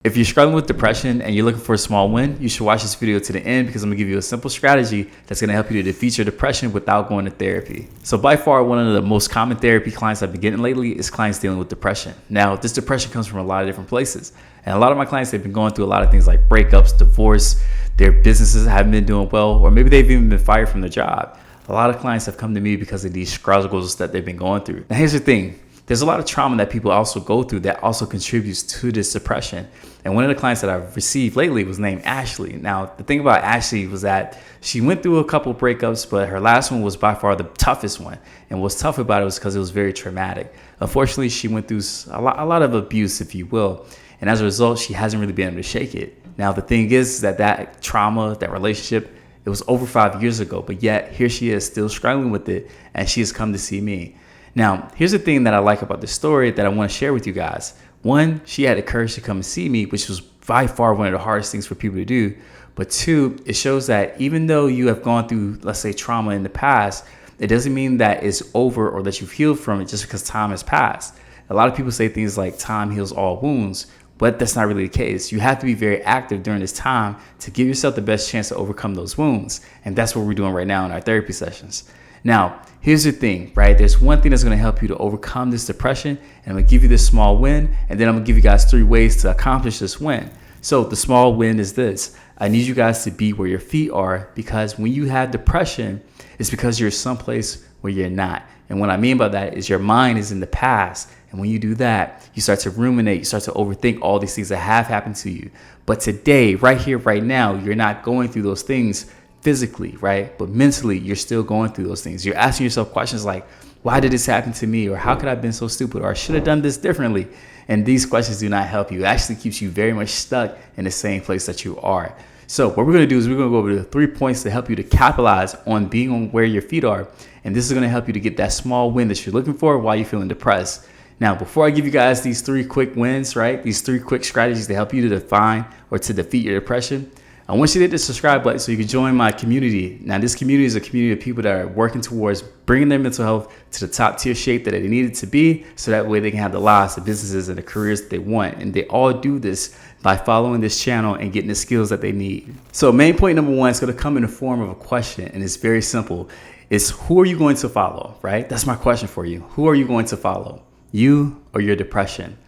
If you're struggling with depression and you're looking for a small win, you should watch this video to the end because I'm gonna give you a simple strategy that's gonna help you to defeat your depression without going to therapy. So by far, one of the most common therapy clients I've been getting lately is clients dealing with depression. Now, this depression comes from a lot of different places. And a lot of my clients, they've been going through a lot of things like breakups, divorce, their businesses haven't been doing well, or maybe they've even been fired from their job. A lot of clients have come to me because of these struggles that they've been going through. Now, here's the thing. There's a lot of trauma that people also go through that also contributes to this depression. And one of the clients that I've received lately was named Ashley. Now, the thing about Ashley was that she went through a couple breakups, but her last one was by far the toughest one. And what's tough about it was because it was very traumatic. Unfortunately, she went through a lot of abuse, if you will. And as a result, she hasn't really been able to shake it. Now, the thing is that trauma, that relationship, it was over 5 years ago, but yet here she is still struggling with it, and she has come to see me. Now, here's the thing that I like about this story that I want to share with you guys. One, she had the courage to come and see me, which was by far one of the hardest things for people to do. But two, it shows that even though you have gone through, let's say, trauma in the past, it doesn't mean that it's over or that you've healed from it just because time has passed. A lot of people say things like time heals all wounds, but that's not really the case. You have to be very active during this time to give yourself the best chance to overcome those wounds. And that's what we're doing right now in our therapy sessions. Now, here's the thing, right? There's one thing that's going to help you to overcome this depression, and I'm going to give you this small win, and then I'm going to give you guys 3 ways to accomplish this win. So the small win is this. I need you guys to be where your feet are, because when you have depression, it's because you're someplace where you're not. And what I mean by that is your mind is in the past. And when you do that, you start to ruminate, you start to overthink all these things that have happened to you. But today, right here, right now, you're not going through those things physically, right? But mentally, you're still going through those things. You're asking yourself questions like, why did this happen to me? Or how could I have been so stupid? Or I should have done this differently. And these questions do not help you. It actually keeps you very much stuck in the same place that you are. So what we're going to do is we're going to go over the 3 points to help you to capitalize on being on where your feet are. And this is going to help you to get that small win that you're looking for while you're feeling depressed. Now, before I give you guys these 3 quick wins, right? These 3 quick strategies to help you to define or to defeat your depression, I want you to hit the subscribe button so you can join my community. Now, this community is a community of people that are working towards bringing their mental health to the top tier shape that they need it to be, so that way they can have the lives, the businesses, and the careers that they want. And they all do this by following this channel and getting the skills that they need. So main point number 1 is going to come in the form of a question, and it's very simple. It's who are you going to follow, right? That's my question for you. Who are you going to follow? You or your depression?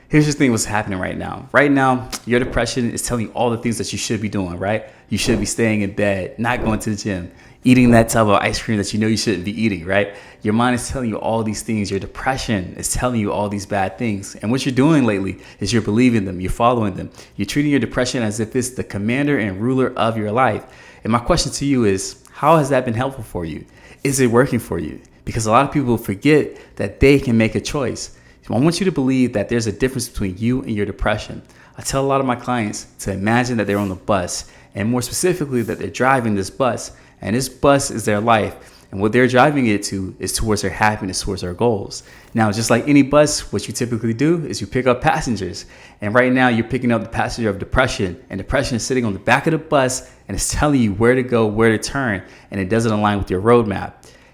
Here's the thing, what's happening right now. Right now, your depression is telling you all the things that you should be doing, right? You should be staying in bed, not going to the gym, eating that tub of ice cream that you know you shouldn't be eating, right? Your mind is telling you all these things. Your depression is telling you all these bad things. And what you're doing lately is you're believing them, you're following them. You're treating your depression as if it's the commander and ruler of your life. And my question to you is, how has that been helpful for you? Is it working for you? Because a lot of people forget that they can make a choice. I want you to believe that there's a difference between you and your depression. I tell a lot of my clients to imagine that they're on the bus, and more specifically that they're driving this bus, and this bus is their life. And what they're driving it to is towards their happiness, towards their goals. Now, just like any bus, what you typically do is you pick up passengers. And right now you're picking up the passenger of depression, and depression is sitting on the back of the bus and it's telling you where to go, where to turn, and it doesn't align with your roadmap.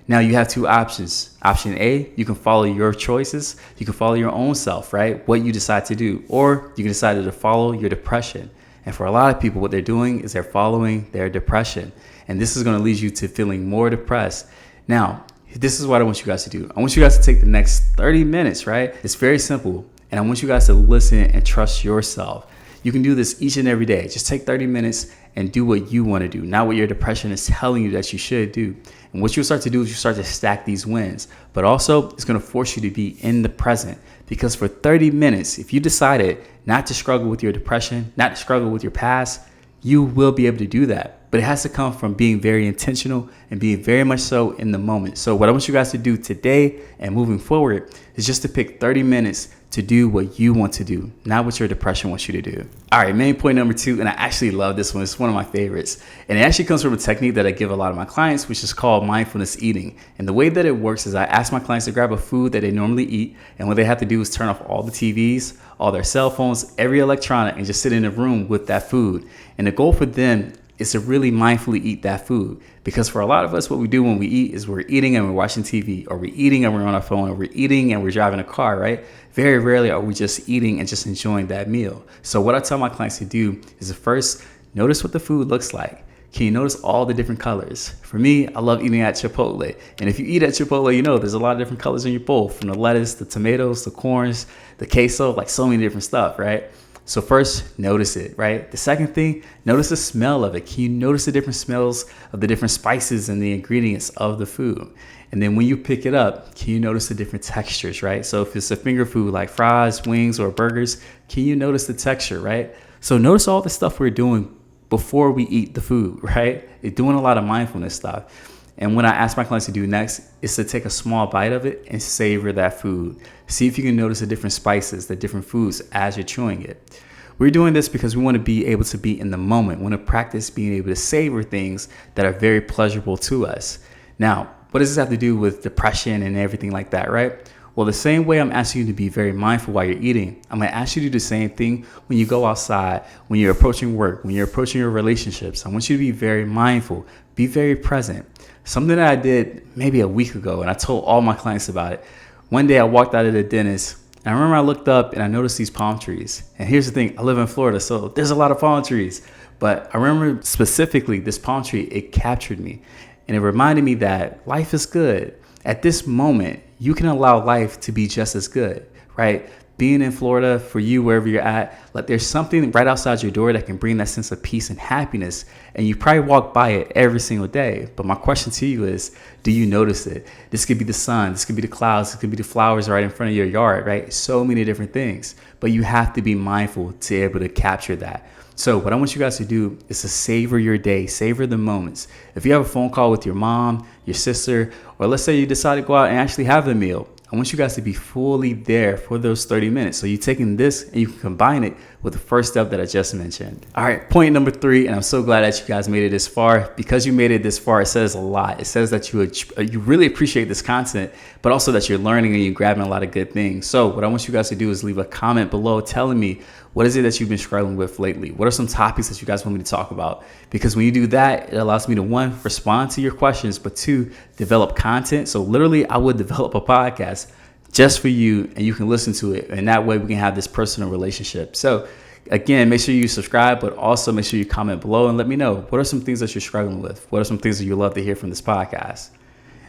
Now you have 2 options. Option A, you can follow your choices. You can follow your own self, right? What you decide to do. Or you can decide to follow your depression. And for a lot of people, what they're doing is they're following their depression. And this is going to lead you to feeling more depressed. Now, this is what I want you guys to do. I want you guys to take the next 30 minutes, right? It's very simple. And I want you guys to listen and trust yourself. You can do this each and every day. Just take 30 minutes and do what you want to do, not what your depression is telling you that you should do. And what you'll start to do is you start to stack these wins, but also it's going to force you to be in the present, because for 30 minutes, if you decided not to struggle with your depression, not to struggle with your past, you will be able to do that. But it has to come from being very intentional and being very much so in the moment. So what I want you guys to do today and moving forward is just to pick 30 minutes to do what you want to do, not what your depression wants you to do. All right, main point number 2, and I actually love this one. It's one of my favorites. And it actually comes from a technique that I give a lot of my clients, which is called mindfulness eating. And the way that it works is I ask my clients to grab a food that they normally eat. And what they have to do is turn off all the TVs, all their cell phones, every electronic, and just sit in a room with that food. And the goal for them is to really mindfully eat that food. Because for a lot of us, what we do when we eat is we're eating and we're watching TV, or we're eating and we're on our phone, or we're eating and we're driving a car, right? Very rarely are we just eating and just enjoying that meal. So what I tell my clients to do is to first notice what the food looks like. Can you notice all the different colors? For me, I love eating at Chipotle. And if you eat at Chipotle, you know there's a lot of different colors in your bowl, from the lettuce, the tomatoes, the corns, the queso, like so many different stuff, right? So first, notice it, right? The second thing, notice the smell of it. Can you notice the different smells of the different spices and the ingredients of the food? And then when you pick it up, can you notice the different textures, right? So if it's a finger food like fries, wings, or burgers, can you notice the texture, right? So notice all the stuff we're doing before we eat the food, right? It's doing a lot of mindfulness stuff. And what I ask my clients to do next is to take a small bite of it and savor that food. See if you can notice the different spices, the different foods as you're chewing it. We're doing this because we want to be able to be in the moment. We want to practice being able to savor things that are very pleasurable to us. Now, what does this have to do with depression and everything like that, right? Well, the same way I'm asking you to be very mindful while you're eating, I'm going to ask you to do the same thing when you go outside, when you're approaching work, when you're approaching your relationships. I want you to be very mindful, be very present. Something that I did maybe a week ago, and I told all my clients about it. One day I walked out of the dentist, and I remember I looked up and I noticed these palm trees. And here's the thing, I live in Florida, so there's a lot of palm trees. But I remember specifically this palm tree, it captured me. And it reminded me that life is good. At this moment, you can allow life to be just as good, right? Being in Florida, for you, wherever you're at, like there's something right outside your door that can bring that sense of peace and happiness. And you probably walk by it every single day. But my question to you is, do you notice it? This could be the sun, this could be the clouds, this could be the flowers right in front of your yard, right? So many different things. But you have to be mindful to be able to capture that. So what I want you guys to do is to savor your day, savor the moments. If you have a phone call with your mom, your sister, or let's say you decide to go out and actually have a meal, I want you guys to be fully there for those 30 minutes. So you're taking this and you can combine it with the first step that I just mentioned. All right, point number 3, and I'm so glad that you guys made it this far. Because you made it this far, it says a lot. It says that you really appreciate this content, but also that you're learning and you're grabbing a lot of good things. So what I want you guys to do is leave a comment below telling me, what is it that you've been struggling with lately? What are some topics that you guys want me to talk about? Because when you do that, it allows me to, 1, respond to your questions, but 2, develop content. So literally, I would develop a podcast just for you, and you can listen to it. And that way we can have this personal relationship. So again, make sure you subscribe, but also make sure you comment below and let me know, what are some things that you're struggling with? What are some things that you'd love to hear from this podcast?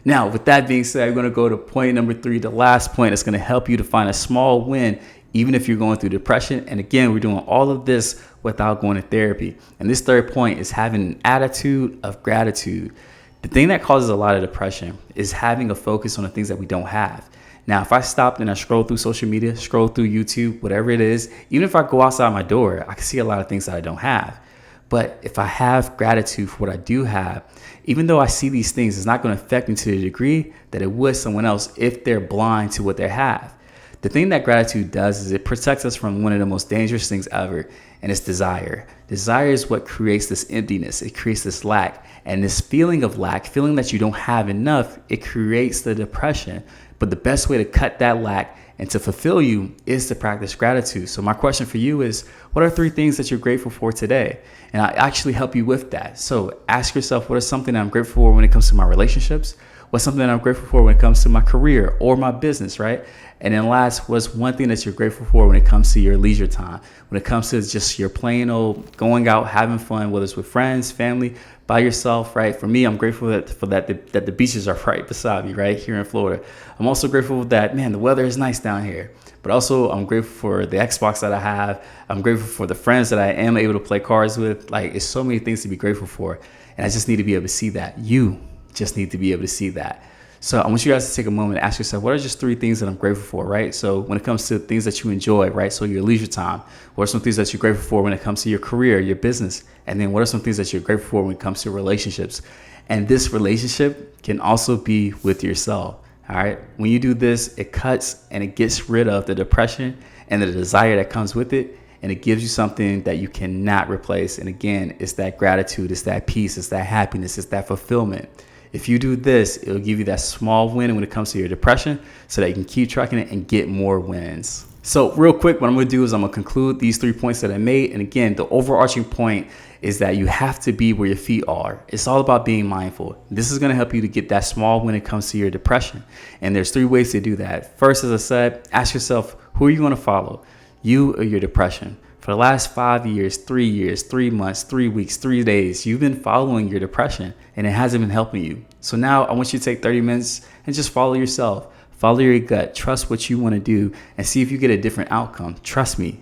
Now, with that being said, I'm going to go to point number 3, the last point that's going to help you to find a small win, even if you're going through depression. And again, we're doing all of this without going to therapy. And this third point is having an attitude of gratitude. The thing that causes a lot of depression is having a focus on the things that we don't have. Now, if I stopped and I scroll through social media, scroll through YouTube, whatever it is, even if I go outside my door, I can see a lot of things that I don't have. But if I have gratitude for what I do have, even though I see these things, it's not going to affect me to the degree that it would someone else if they're blind to what they have. The thing that gratitude does is it protects us from one of the most dangerous things ever, and it's desire. Desire is what creates this emptiness. It creates this lack. And this feeling of lack, feeling that you don't have enough, it creates the depression. But the best way to cut that lack and to fulfill you is to practice gratitude. So my question for you is, what are 3 things that you're grateful for today? And I actually help you with that. So ask yourself, what is something that I'm grateful for when it comes to my relationships? What's something that I'm grateful for when it comes to my career or my business, right? And then last, what's one thing that you're grateful for when it comes to your leisure time? When it comes to just your plain old going out, having fun, whether it's with friends, family, by yourself, right? For me, I'm grateful that the beaches are right beside me, right here in Florida. I'm also grateful that, man, the weather is nice down here. But also, I'm grateful for the Xbox that I have. I'm grateful for the friends that I am able to play cards with. Like, it's so many things to be grateful for. And I just need to be able to see that. You just need to be able to see that. So I want you guys to take a moment and ask yourself, what are just 3 things that I'm grateful for, right? So when it comes to things that you enjoy, right? So your leisure time, what are some things that you're grateful for when it comes to your career, your business? And then what are some things that you're grateful for when it comes to relationships? And this relationship can also be with yourself, all right? When you do this, it cuts and it gets rid of the depression and the desire that comes with it. And it gives you something that you cannot replace. And again, it's that gratitude, it's that peace, it's that happiness, it's that fulfillment. If you do this, it'll give you that small win when it comes to your depression so that you can keep tracking it and get more wins. So real quick, what I'm going to do is I'm going to conclude these 3 points that I made. And again, the overarching point is that you have to be where your feet are. It's all about being mindful. This is going to help you to get that small when it comes to your depression. And there's 3 ways to do that. First, as I said, ask yourself, who are you going to follow? You or your depression? For the last 5 years, 3 months, 3 weeks, 3 days, you've been following your depression and it hasn't been helping you. So now I want you to take 30 minutes and just follow yourself. Follow your gut, trust what you want to do, and see if you get a different outcome. Trust me,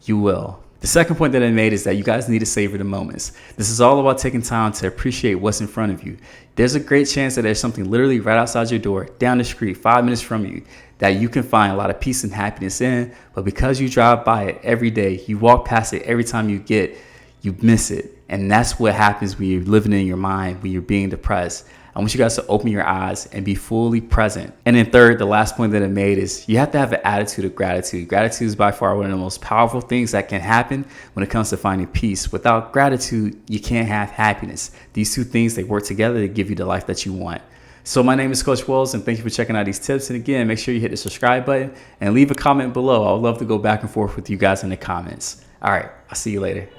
you will. The second point that I made is that you guys need to savor the moments. This is all about taking time to appreciate what's in front of you. There's a great chance that there's something literally right outside your door, down the street, 5 minutes from you, that you can find a lot of peace and happiness in, but because you drive by it every day, you walk past it every time you miss it. And that's what happens when you're living in your mind, when you're being depressed. I want you guys to open your eyes and be fully present. And then third, the last point that I made is you have to have an attitude of gratitude. Gratitude is by far one of the most powerful things that can happen when it comes to finding peace. Without gratitude, you can't have happiness. These 2 things, they work together to give you the life that you want. So my name is Coach Wells, and thank you for checking out these tips. And again, make sure you hit the subscribe button and leave a comment below. I would love to go back and forth with you guys in the comments. All right, I'll see you later.